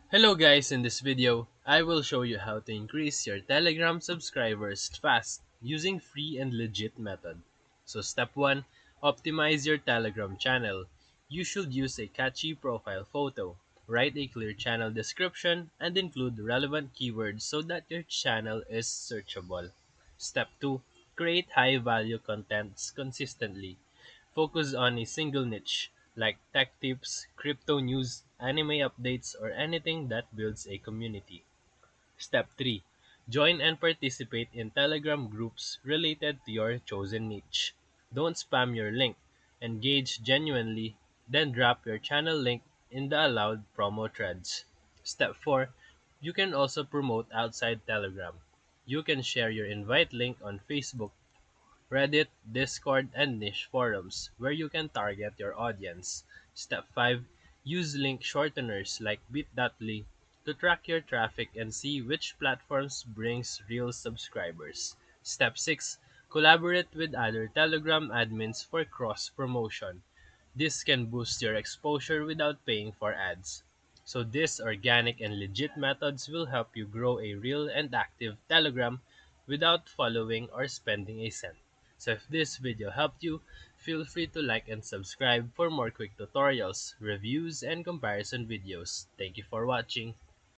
Hello guys, in this video, I will show you how to increase your Telegram subscribers fast using free and legit method. So step 1, optimize your Telegram channel. You should use a catchy profile photo, write a clear channel description, and include relevant keywords so that your channel is searchable. Step 2, create high value contents consistently. Focus on a single niche, like tech tips, crypto news, anime updates, or anything that builds a community. Step 3. Join and participate in Telegram groups related to your chosen niche. Don't spam your link. Engage genuinely, then drop your channel link in the allowed promo threads. Step 4. You can also promote outside Telegram. You can share your invite link on Facebook, Reddit, Discord, and niche forums, where you can target your audience. Step 5. Use link shorteners like bit.ly to track your traffic and see which platforms brings real subscribers. Step 6. Collaborate with other Telegram admins for cross promotion. This can boost your exposure without paying for ads. So these organic and legit methods will help you grow a real and active Telegram without following or spending a cent. So if this video helped you, feel free to like and subscribe for more quick tutorials, reviews, and comparison videos. Thank you for watching.